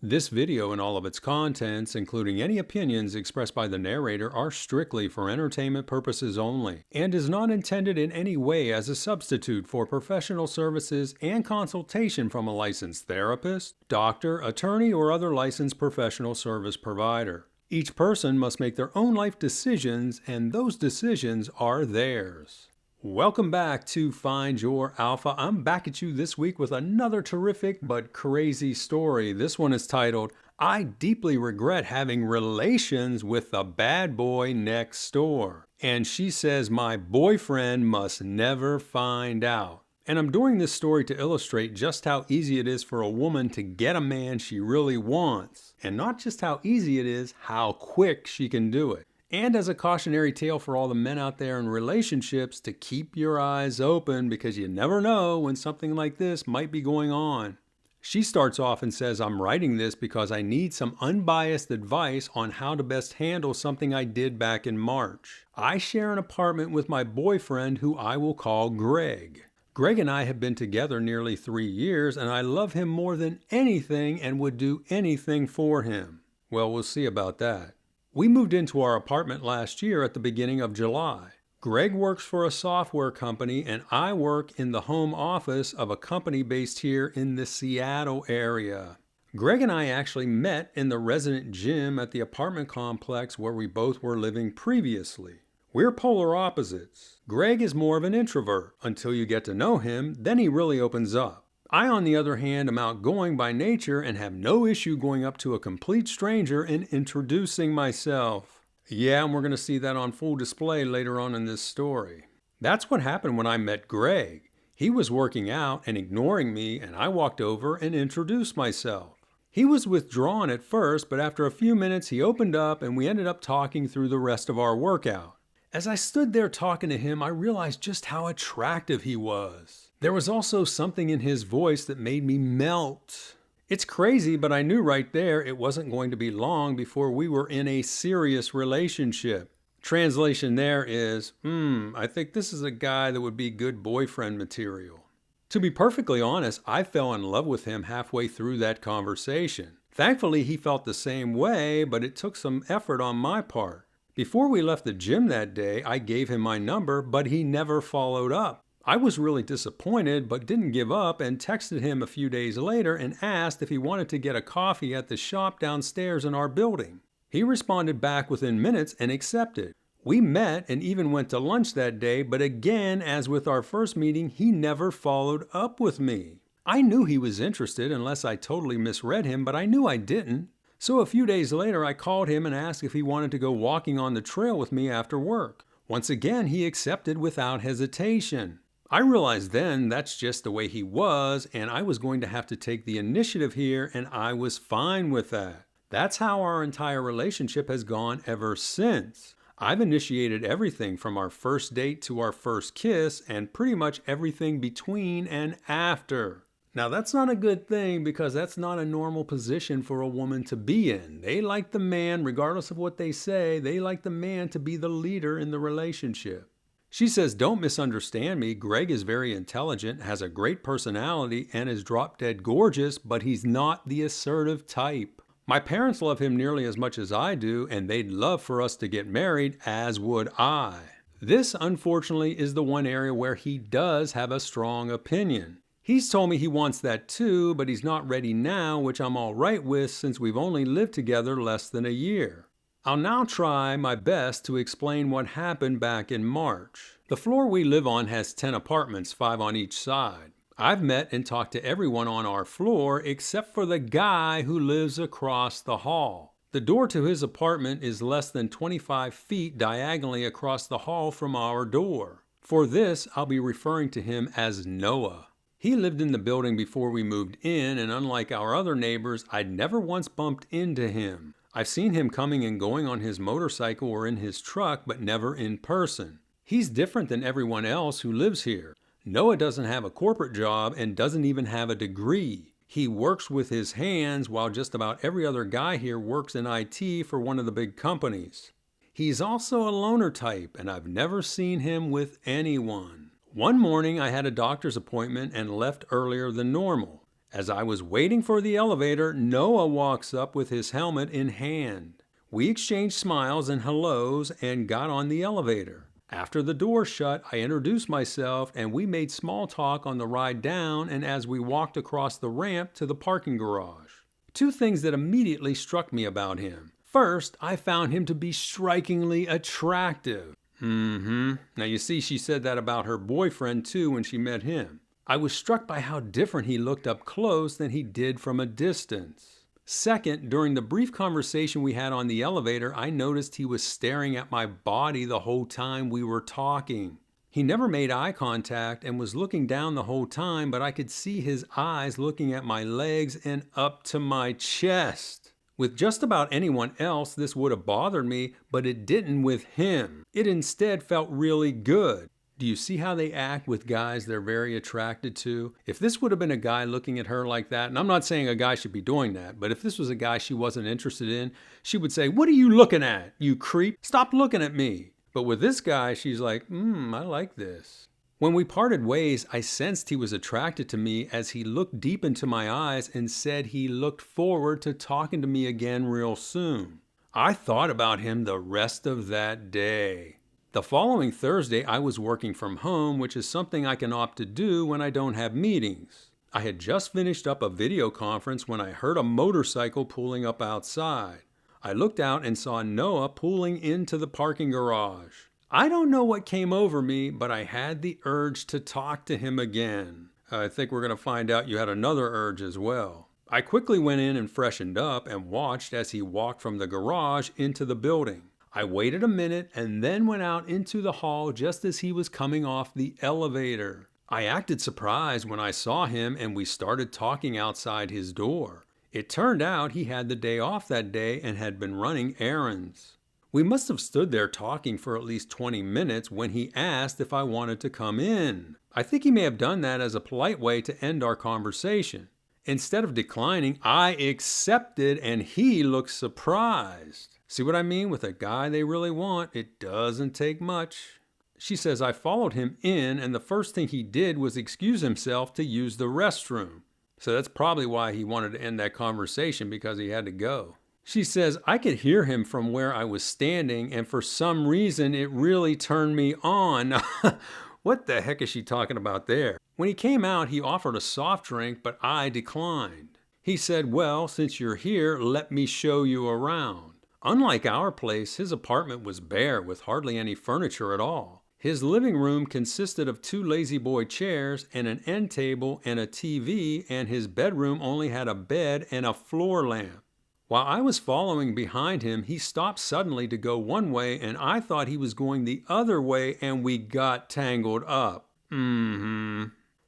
This video and all of its contents, including any opinions expressed by the narrator, are strictly for entertainment purposes only, and is not intended in any way as a substitute for professional services and consultation from a licensed therapist, doctor, attorney, or other licensed professional service provider. Each person must make their own life decisions, and those decisions are theirs. Welcome back to Find Your Alpha. I'm back at you this week with another terrific but crazy story. This one is titled, I Deeply Regret Having Relations with the Bad Boy Next Door. And she says my boyfriend must never find out. And I'm doing this story to illustrate just how easy it is for a woman to get a man she really wants. And not just how easy it is, how quick she can do it. And as a cautionary tale for all the men out there in relationships to keep your eyes open because you never know when something like this might be going on. She starts off and says, I'm writing this because I need some unbiased advice on how to best handle something I did back in March. I share an apartment with my boyfriend who I will call Greg. Greg and I have been together nearly 3 years and I love him more than anything and would do anything for him. Well, we'll see about that. We moved into our apartment last year at the beginning of July. Greg works for a software company and I work in the home office of a company based here in the Seattle area. Greg and I actually met in the resident gym at the apartment complex where we both were living previously. We're polar opposites. Greg is more of an introvert. Until you get to know him, then he really opens up. I, on the other hand, am outgoing by nature and have no issue going up to a complete stranger and introducing myself. Yeah, and we're going to see that on full display later on in this story. That's what happened when I met Greg. He was working out and ignoring me, and I walked over and introduced myself. He was withdrawn at first, but after a few minutes he opened up and we ended up talking through the rest of our workout. As I stood there talking to him, I realized just how attractive he was. There was also something in his voice that made me melt. It's crazy, but I knew right there it wasn't going to be long before we were in a serious relationship. Translation there is, I think this is a guy that would be good boyfriend material. To be perfectly honest, I fell in love with him halfway through that conversation. Thankfully, he felt the same way, but it took some effort on my part. Before we left the gym that day, I gave him my number, but he never followed up. I was really disappointed, but didn't give up and texted him a few days later and asked if he wanted to get a coffee at the shop downstairs in our building. He responded back within minutes and accepted. We met and even went to lunch that day, but again, as with our first meeting, he never followed up with me. I knew he was interested unless I totally misread him, but I knew I didn't. So a few days later, I called him and asked if he wanted to go walking on the trail with me after work. Once again, he accepted without hesitation. I realized then that's just the way he was, and I was going to have to take the initiative here, and I was fine with that. That's how our entire relationship has gone ever since. I've initiated everything from our first date to our first kiss, and pretty much everything between and after. Now that's not a good thing because that's not a normal position for a woman to be in. They like the man, regardless of what they say, they like the man to be the leader in the relationship. She says, don't misunderstand me. Greg is very intelligent, has a great personality, and is drop-dead gorgeous, but he's not the assertive type. My parents love him nearly as much as I do, and they'd love for us to get married, as would I. This, unfortunately, is the one area where he does have a strong opinion. He's told me he wants that too, but he's not ready now, which I'm all right with since we've only lived together less than a year. I'll now try my best to explain what happened back in March. The floor we live on has 10 apartments, 5 on each side. I've met and talked to everyone on our floor except for the guy who lives across the hall. The door to his apartment is less than 25 feet diagonally across the hall from our door. For this, I'll be referring to him as Noah. He lived in the building before we moved in, and unlike our other neighbors, I'd never once bumped into him. I've seen him coming and going on his motorcycle or in his truck, but never in person. He's different than everyone else who lives here. Noah doesn't have a corporate job and doesn't even have a degree. He works with his hands while just about every other guy here works in IT for one of the big companies. He's also a loner type, and I've never seen him with anyone. One morning I had a doctor's appointment and left earlier than normal. As I was waiting for the elevator, Noah walks up with his helmet in hand. We exchanged smiles and hellos and got on the elevator. After the door shut, I introduced myself and we made small talk on the ride down and as we walked across the ramp to the parking garage. Two things that immediately struck me about him. First, I found him to be strikingly attractive. Now you see, she said that about her boyfriend too when she met him. I was struck by how different he looked up close than he did from a distance. Second, during the brief conversation we had on the elevator, I noticed he was staring at my body the whole time we were talking. He never made eye contact and was looking down the whole time, but I could see his eyes looking at my legs and up to my chest. With just about anyone else, this would have bothered me, but it didn't with him. It instead felt really good. Do you see how they act with guys they're very attracted to? If this would have been a guy looking at her like that, and I'm not saying a guy should be doing that, but if this was a guy she wasn't interested in, she would say, "What are you looking at, you creep? Stop looking at me." But with this guy, she's like, I like this. When we parted ways, I sensed he was attracted to me as he looked deep into my eyes and said he looked forward to talking to me again real soon. I thought about him the rest of that day. The following Thursday, I was working from home, which is something I can opt to do when I don't have meetings. I had just finished up a video conference when I heard a motorcycle pulling up outside. I looked out and saw Noah pulling into the parking garage. I don't know what came over me, but I had the urge to talk to him again. I think we're going to find out you had another urge as well. I quickly went in and freshened up and watched as he walked from the garage into the building. I waited a minute and then went out into the hall just as he was coming off the elevator. I acted surprised when I saw him and we started talking outside his door. It turned out he had the day off that day and had been running errands. We must have stood there talking for at least 20 minutes when he asked if I wanted to come in. I think he may have done that as a polite way to end our conversation. Instead of declining, I accepted and he looked surprised. See what I mean? With a guy they really want, it doesn't take much. She says I followed him in and the first thing he did was excuse himself to use the restroom. So that's probably why he wanted to end that conversation, because he had to go. She says I could hear him from where I was standing and for some reason it really turned me on. What the heck is she talking about there? When he came out, he offered a soft drink, but I declined. He said, "Well, since you're here, let me show you around." Unlike our place, his apartment was bare with hardly any furniture at all. His living room consisted of 2 lazy boy chairs and an end table and a TV, and his bedroom only had a bed and a floor lamp. While I was following behind him, he stopped suddenly to go one way and I thought he was going the other way and we got tangled up.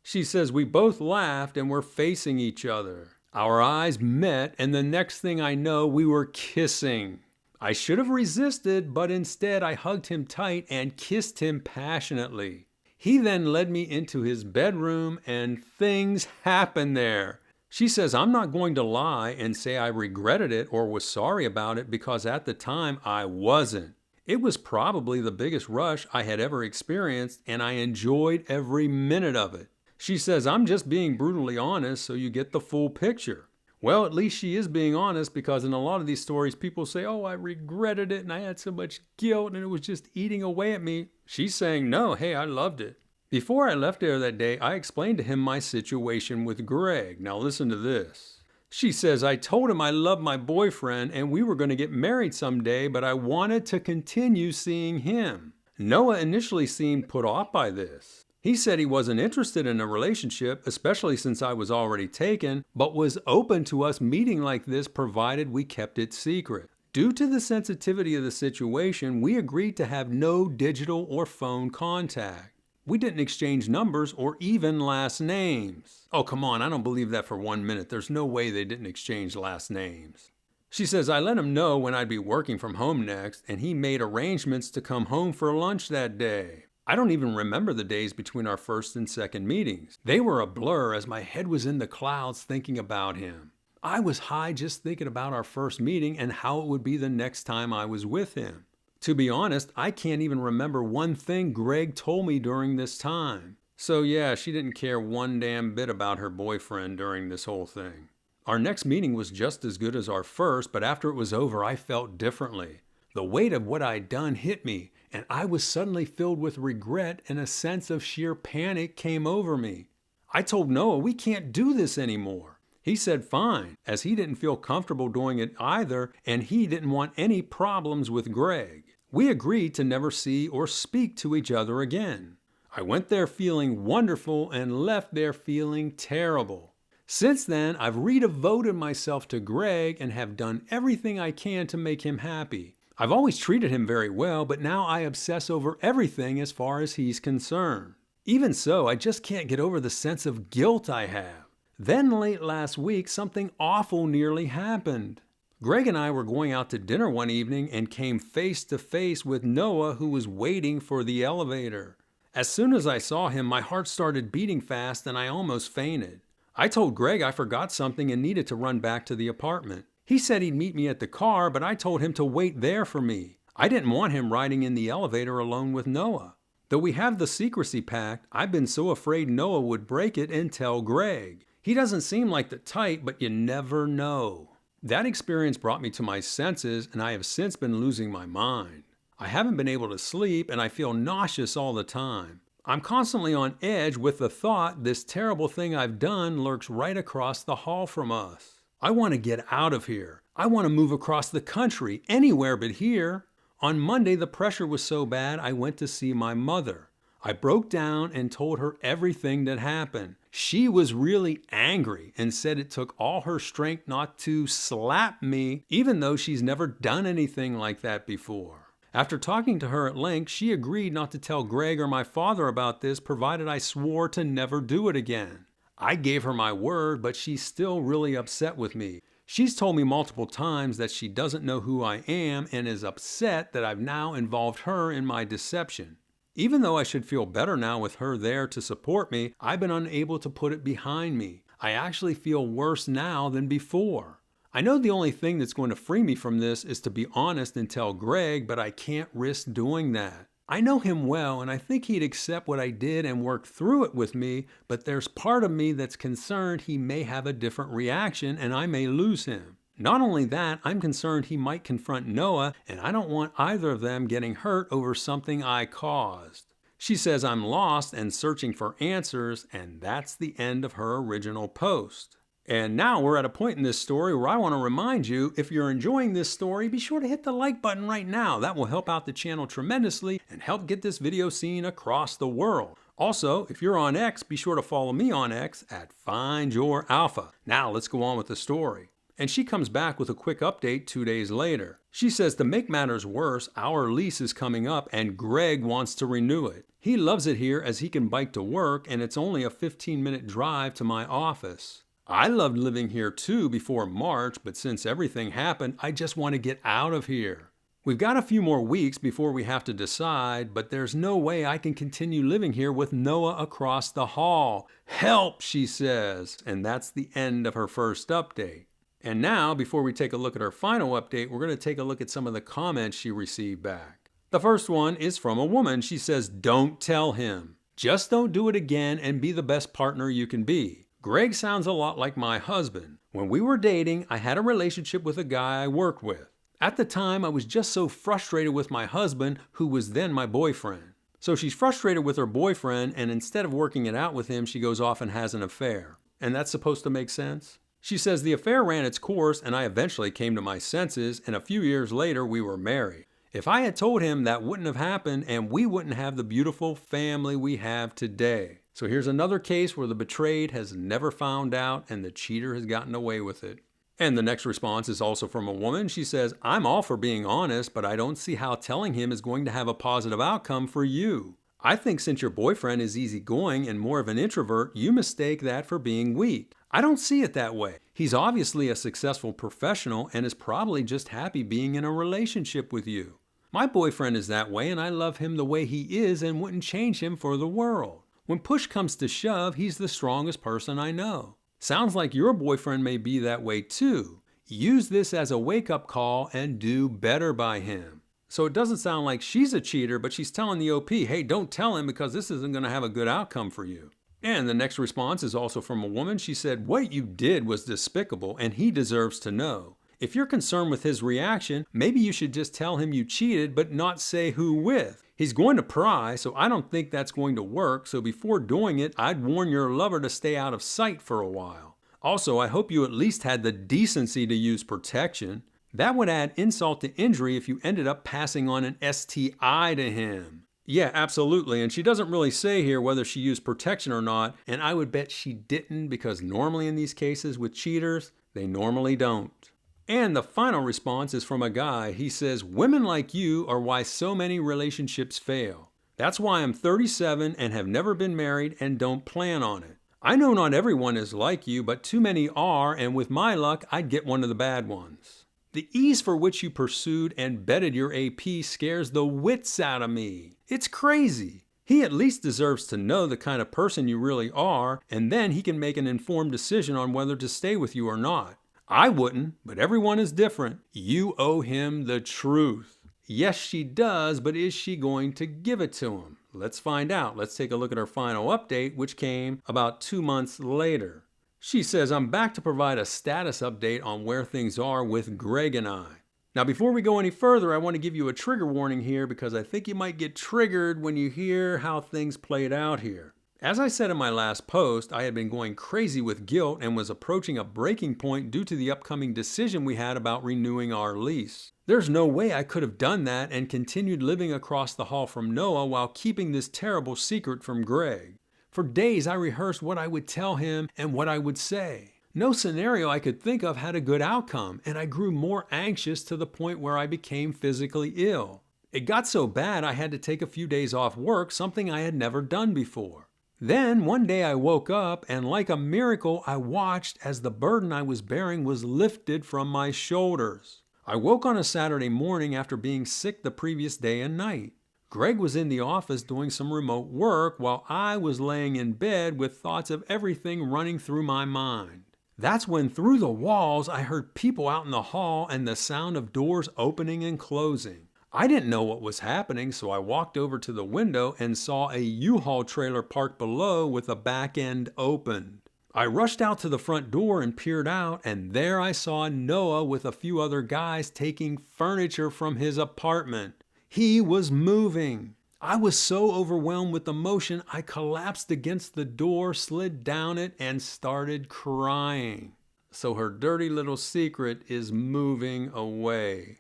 She says we both laughed and were facing each other. Our eyes met and the next thing I know, we were kissing. I should have resisted, but instead I hugged him tight and kissed him passionately. He then led me into his bedroom and things happened there. She says I'm not going to lie and say I regretted it or was sorry about it, because at the time I wasn't. It was probably the biggest rush I had ever experienced and I enjoyed every minute of it. She says I'm just being brutally honest so you get the full picture. Well, at least she is being honest, because in a lot of these stories people say, "Oh, I regretted it and I had so much guilt and it was just eating away at me." She's saying, "No, hey, I loved it." Before I left there that day, I explained to him my situation with Greg. Now listen to this. She says, "I told him I loved my boyfriend and we were going to get married someday, but I wanted to continue seeing him." Noah initially seemed put off by this. He said he wasn't interested in a relationship, especially since I was already taken, but was open to us meeting like this provided we kept it secret. Due to the sensitivity of the situation, we agreed to have no digital or phone contact. We didn't exchange numbers or even last names. Oh, come on, I don't believe that for 1 minute. There's no way they didn't exchange last names. She says I let him know when I'd be working from home next, and he made arrangements to come home for lunch that day. I don't even remember the days between our first and second meetings. They were a blur as my head was in the clouds thinking about him. I was high just thinking about our first meeting and how it would be the next time I was with him. To be honest, I can't even remember one thing Greg told me during this time. So yeah, she didn't care one damn bit about her boyfriend during this whole thing. Our next meeting was just as good as our first, but after it was over, I felt differently. The weight of what I'd done hit me, and I was suddenly filled with regret, and a sense of sheer panic came over me. I told Noah we can't do this anymore. He said fine, as he didn't feel comfortable doing it either, and he didn't want any problems with Greg. We agreed to never see or speak to each other again. I went there feeling wonderful and left there feeling terrible. Since then, I've redevoted myself to Greg and have done everything I can to make him happy. I've always treated him very well, but now I obsess over everything as far as he's concerned. Even so, I just can't get over the sense of guilt I have. Then late last week, something awful nearly happened. Greg and I were going out to dinner one evening and came face to face with Noah, who was waiting for the elevator. As soon as I saw him, my heart started beating fast and I almost fainted. I told Greg I forgot something and needed to run back to the apartment. He said he'd meet me at the car, but I told him to wait there for me. I didn't want him riding in the elevator alone with Noah. Though we have the secrecy pact, I've been so afraid Noah would break it and tell Greg. He doesn't seem like the type, but you never know. That experience brought me to my senses, and I have since been losing my mind. I haven't been able to sleep, and I feel nauseous all the time. I'm constantly on edge with the thought this terrible thing I've done lurks right across the hall from us. I want to get out of here. I want to move across the country, anywhere but here. On Monday, the pressure was so bad, I went to see my mother. I broke down and told her everything that happened. She was really angry and said it took all her strength not to slap me, even though she's never done anything like that before. After talking to her at length, she agreed not to tell Greg or my father about this, provided I swore to never do it again. I gave her my word, but she's still really upset with me. She's told me multiple times that she doesn't know who I am and is upset that I've now involved her in my deception. Even though I should feel better now with her there to support me, I've been unable to put it behind me. I actually feel worse now than before. I know the only thing that's going to free me from this is to be honest and tell Greg, but I can't risk doing that. I know him well, and I think he'd accept what I did and work through it with me, but there's part of me that's concerned he may have a different reaction and I may lose him. Not only that, I'm concerned he might confront Noah, and I don't want either of them getting hurt over something I caused. She says I'm lost and searching for answers, and that's the end of her original post. And now we're at a point in this story where I want to remind you, if you're enjoying this story, be sure to hit the like button right now. That will help out the channel tremendously and help get this video seen across the world. Also, if you're on X, be sure to follow me on X at FindYourAlpha. Now let's go on with the story. And she comes back with a quick update 2 days later. She says to make matters worse, our lease is coming up and Greg wants to renew it. He loves it here as he can bike to work and it's only a 15-minute drive to my office. I loved living here too before March, but since everything happened, I just want to get out of here. We've got a few more weeks before we have to decide, but there's no way I can continue living here with Noah across the hall. Help, she says, and that's the end of her first update. And now, before we take a look at her final update, we're going to take a look at some of the comments she received back. The first one is from a woman. She says, "Don't tell him. Just don't do it again and be the best partner you can be. Greg sounds a lot like my husband. When we were dating, I had a relationship with a guy I worked with. At the time, I was just so frustrated with my husband, who was then my boyfriend. So she's frustrated with her boyfriend, and instead of working it out with him, she goes off and has an affair. And that's supposed to make sense?" She says the affair ran its course, and I eventually came to my senses, and a few years later, we were married. If I had told him, that wouldn't have happened, and we wouldn't have the beautiful family we have today. So here's another case where the betrayed has never found out and the cheater has gotten away with it. And the next response is also from a woman. She says, "I'm all for being honest, but I don't see how telling him is going to have a positive outcome for you. I think since your boyfriend is easygoing and more of an introvert, you mistake that for being weak. I don't see it that way. He's obviously a successful professional and is probably just happy being in a relationship with you. My boyfriend is that way and I love him the way he is and wouldn't change him for the world. When push comes to shove, he's the strongest person I know. Sounds like your boyfriend may be that way too. Use this as a wake-up call and do better by him." So it doesn't sound like she's a cheater, but she's telling the OP, hey, don't tell him because this isn't going to have a good outcome for you. And the next response is also from a woman. She said, what you did was despicable and he deserves to know. If you're concerned with his reaction, maybe you should just tell him you cheated, but not say who with. He's going to pry, so I don't think that's going to work. So before doing it, I'd warn your lover to stay out of sight for a while. Also, I hope you at least had the decency to use protection. That would add insult to injury if you ended up passing on an STI to him. Yeah, absolutely. And she doesn't really say here whether she used protection or not, and I would bet she didn't because normally in these cases with cheaters, they normally don't. And the final response is from a guy. He says, women like you are why so many relationships fail. That's why I'm 37 and have never been married and don't plan on it. I know not everyone is like you, but too many are, and with my luck, I'd get one of the bad ones. The ease for which you pursued and betted your AP scares the wits out of me. It's crazy. He at least deserves to know the kind of person you really are, and then he can make an informed decision on whether to stay with you or not. I wouldn't, but everyone is different. You owe him the truth. Yes, she does, but is she going to give it to him? Let's find out. Let's take a look at her final update, which came about 2 months later. She says, I'm back to provide a status update on where things are with Greg and I. Now, before we go any further, I want to give you a trigger warning here because I think you might get triggered when you hear how things played out here. As I said in my last post, I had been going crazy with guilt and was approaching a breaking point due to the upcoming decision we had about renewing our lease. There's no way I could have done that and continued living across the hall from Noah while keeping this terrible secret from Greg. For days, I rehearsed what I would tell him and what I would say. No scenario I could think of had a good outcome, and I grew more anxious to the point where I became physically ill. It got so bad I had to take a few days off work, something I had never done before. Then one day I woke up, and like a miracle, I watched as the burden I was bearing was lifted from my shoulders. I woke on a Saturday morning after being sick the previous day and night. Greg was in the office doing some remote work while I was laying in bed with thoughts of everything running through my mind. That's when through the walls I heard people out in the hall and the sound of doors opening and closing. I didn't know what was happening, so I walked over to the window and saw a U-Haul trailer parked below with the back end opened. I rushed out to the front door and peered out, and there I saw Noah with a few other guys taking furniture from his apartment. He was moving. I was so overwhelmed with emotion, I collapsed against the door, slid down it, and started crying. So her dirty little secret is moving away.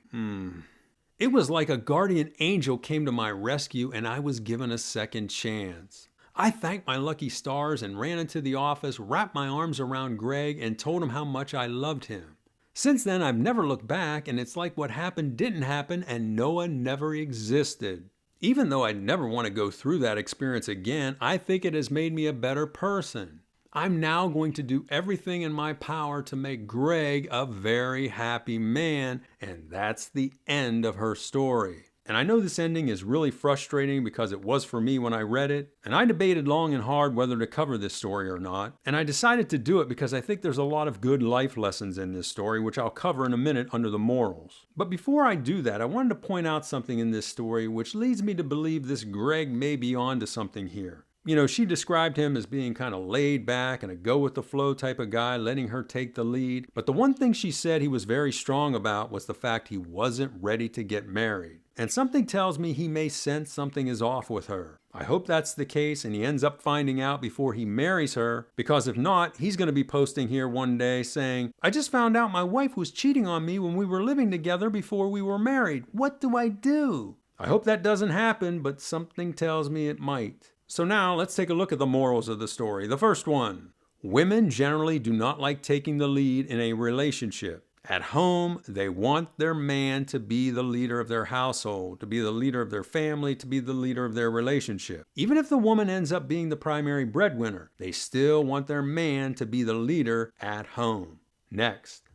It was like a guardian angel came to my rescue and I was given a second chance. I thanked my lucky stars and ran into the office, wrapped my arms around Greg, and told him how much I loved him. Since then, I've never looked back, and it's like what happened didn't happen and Noah never existed. Even though I'd never want to go through that experience again, I think it has made me a better person. I'm now going to do everything in my power to make Greg a very happy man, and that's the end of her story. And I know this ending is really frustrating because it was for me when I read it, and I debated long and hard whether to cover this story or not, and I decided to do it because I think there's a lot of good life lessons in this story, which I'll cover in a minute under the morals. But before I do that, I wanted to point out something in this story which leads me to believe this Greg may be onto something here. You know, she described him as being kind of laid back and a go-with-the-flow type of guy, letting her take the lead. But the one thing she said he was very strong about was the fact he wasn't ready to get married. And something tells me he may sense something is off with her. I hope that's the case and he ends up finding out before he marries her, because if not, he's going to be posting here one day saying, I just found out my wife was cheating on me when we were living together before we were married. What do I do? I hope that doesn't happen, but something tells me it might. So now let's take a look at the morals of the story. The first one, women generally do not like taking the lead in a relationship. At home, they want their man to be the leader of their household, to be the leader of their family, to be the leader of their relationship. Even if the woman ends up being the primary breadwinner, they still want their man to be the leader at home. Next,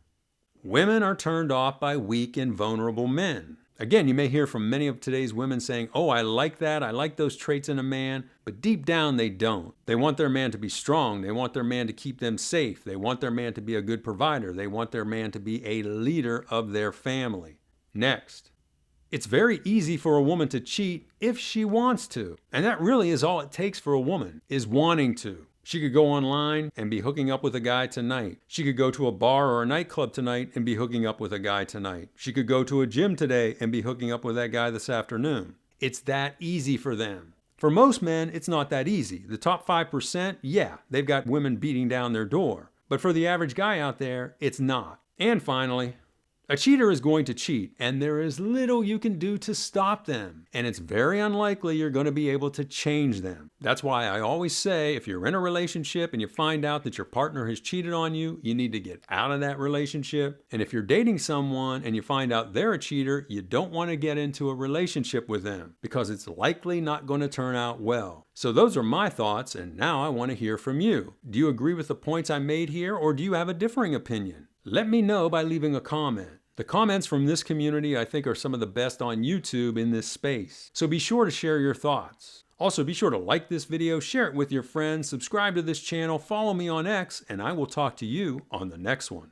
women are turned off by weak and vulnerable men. Again, you may hear from many of today's women saying, oh, I like that, I like those traits in a man, but deep down they don't. They want their man to be strong, they want their man to keep them safe, they want their man to be a good provider, they want their man to be a leader of their family. Next, It's very easy for a woman to cheat if she wants to. And that really is all it takes for a woman, is wanting to. She could go online and be hooking up with a guy tonight. She could go to a bar or a nightclub tonight and be hooking up with a guy tonight. She could go to a gym today and be hooking up with that guy this afternoon. It's that easy for them. For most men, it's not that easy. The top 5%, yeah, they've got women beating down their door. But for the average guy out there, it's not. And finally, a cheater is going to cheat, and there is little you can do to stop them. And it's very unlikely you're going to be able to change them. That's why I always say, if you're in a relationship and you find out that your partner has cheated on you, you need to get out of that relationship. And if you're dating someone and you find out they're a cheater, you don't want to get into a relationship with them, because it's likely not going to turn out well. So those are my thoughts, and now I want to hear from you. Do you agree with the points I made here, or do you have a differing opinion? Let me know by leaving a comment. The comments from this community I think are some of the best on YouTube in this space. So be sure to share your thoughts. Also, be sure to like this video, share it with your friends, subscribe to this channel, follow me on X, and I will talk to you on the next one.